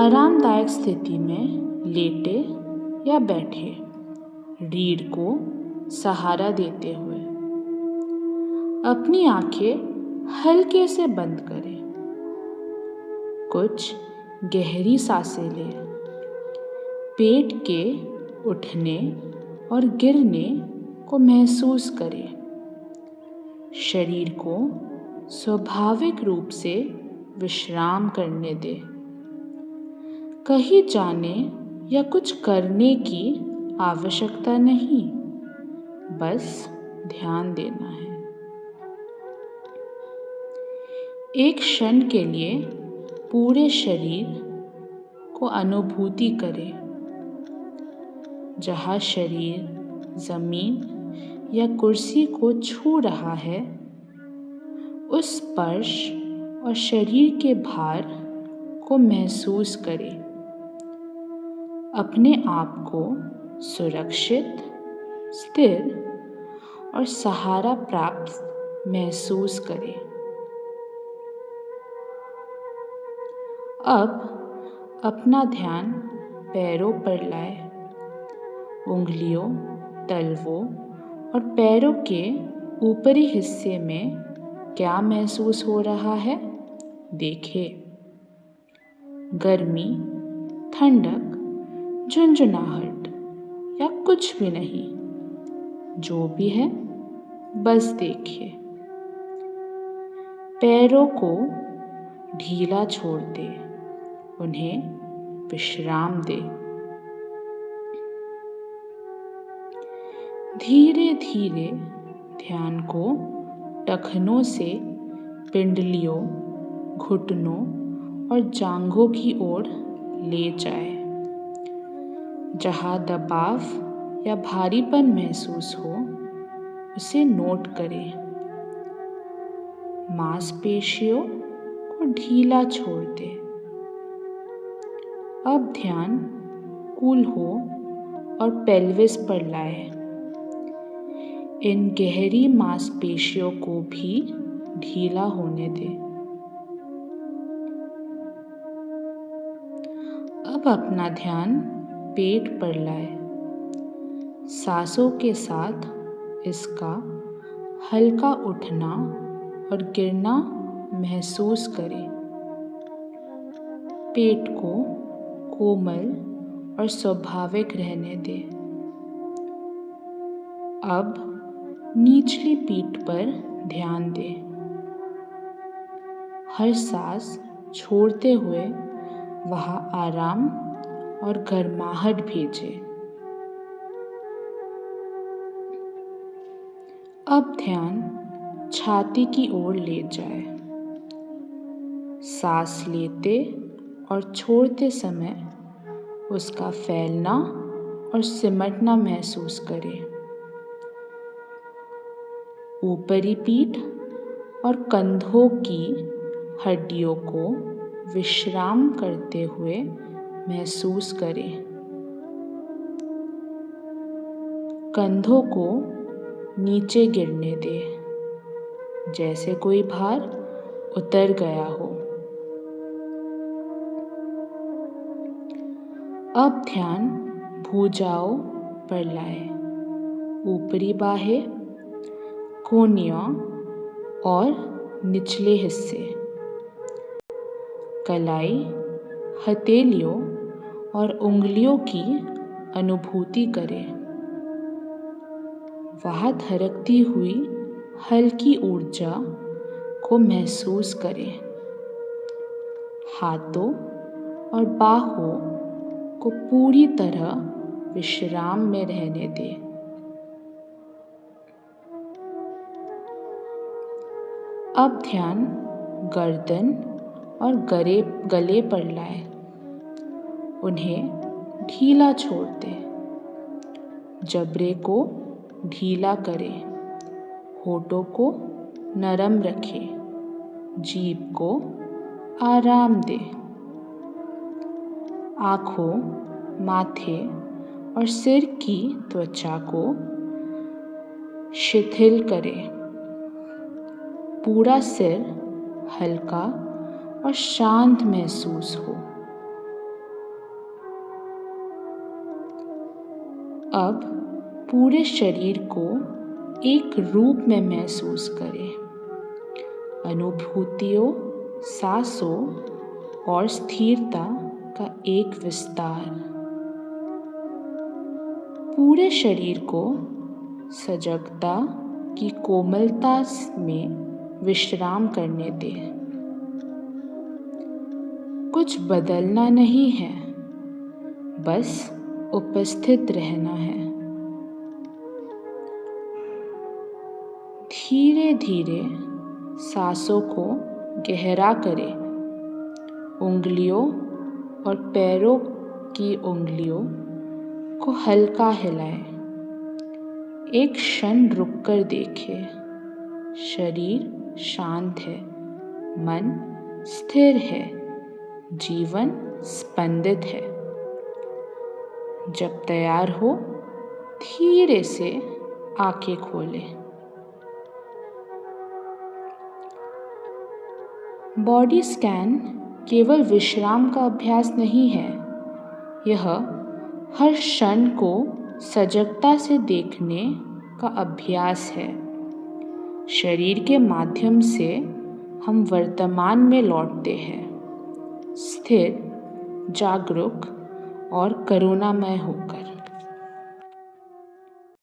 आरामदायक स्थिति में लेटे या बैठे, रीढ़ को सहारा देते हुए। अपनी आंखें हल्के से बंद करें। कुछ गहरी सांसें लें। पेट के उठने और गिरने को महसूस करें। शरीर को स्वाभाविक रूप से विश्राम करने दें। कहीं जाने या कुछ करने की आवश्यकता नहीं, बस ध्यान देना है। एक क्षण के लिए पूरे शरीर को अनुभूति करें। जहाँ शरीर जमीन या कुर्सी को छू रहा है, उस स्पर्श और शरीर के भार को महसूस करें। अपने आप को सुरक्षित, स्थिर और सहारा प्राप्त महसूस करें। अब अपना ध्यान पैरों पर लाएं। उंगलियों, तलवों और पैरों के ऊपरी हिस्से में क्या महसूस हो रहा है, देखें। गर्मी, ठंडक, झुंझुनाहट या कुछ भी नहीं, जो भी है बस देखिए। पैरों को ढीला छोड़ दे, उन्हें विश्राम दे। धीरे धीरे ध्यान को टखनों से पिंडलियों, घुटनों और जांघों की ओर ले जाए। जहाँ दबाव या भारीपन महसूस हो, उसे नोट करें। मांसपेशियों को ढीला छोड़ दें। अब ध्यान कूल हो और पेल्विस पर लाए। इन गहरी मांसपेशियों को भी ढीला होने दें। अब अपना ध्यान पेट पर लाए। सांसों के साथ इसका हल्का उठना और गिरना महसूस करें। पेट को कोमल और स्वाभाविक रहने दें। अब निचली पीठ पर ध्यान दें। हर सांस छोड़ते हुए वहाँ आराम और गर्माहट भेजें। अब ध्यान छाती की ओर ले जाए। सांस लेते और छोड़ते समय उसका फैलना और सिमटना महसूस करें। ऊपरी पीठ और कंधों की हड्डियों को विश्राम करते हुए महसूस करें। कंधों को नीचे गिरने दें, जैसे कोई भार उतर गया हो। अब ध्यान भुजाओं पर लाए। ऊपरी बाहें, कोहनियाँ और निचले हिस्से, कलाई, हथेलियों और उंगलियों की अनुभूति करें। वहाँ धड़कती हुई हल्की ऊर्जा को महसूस करें। हाथों और बाहों को पूरी तरह विश्राम में रहने दें। अब ध्यान गर्दन और गले पर लाएं। उन्हें ढीला छोड़ दें। जबड़े को ढीला करें। होठों को नरम रखें। जीभ को आराम दें। आँखों, माथे और सिर की त्वचा को शिथिल करें। पूरा सिर हल्का और शांत महसूस हो। अब पूरे शरीर को एक रूप में महसूस करें। अनुभूतियों, सांसों और स्थिरता का एक विस्तार। पूरे शरीर को सजगता की कोमलता में विश्राम करने दें। कुछ बदलना नहीं है, बस उपस्थित रहना है। धीरे धीरे सांसों को गहरा करें। उंगलियों और पैरों की उंगलियों को हल्का हिलाएं। एक क्षण रुककर देखें। शरीर शांत है, मन स्थिर है, जीवन स्पंदित है। जब तैयार हो, धीरे से आंखें खोलें। बॉडी स्कैन केवल विश्राम का अभ्यास नहीं है, यह हर क्षण को सजगता से देखने का अभ्यास है। शरीर के माध्यम से हम वर्तमान में लौटते हैं, स्थिर, जागरूक और करुणामय होकर।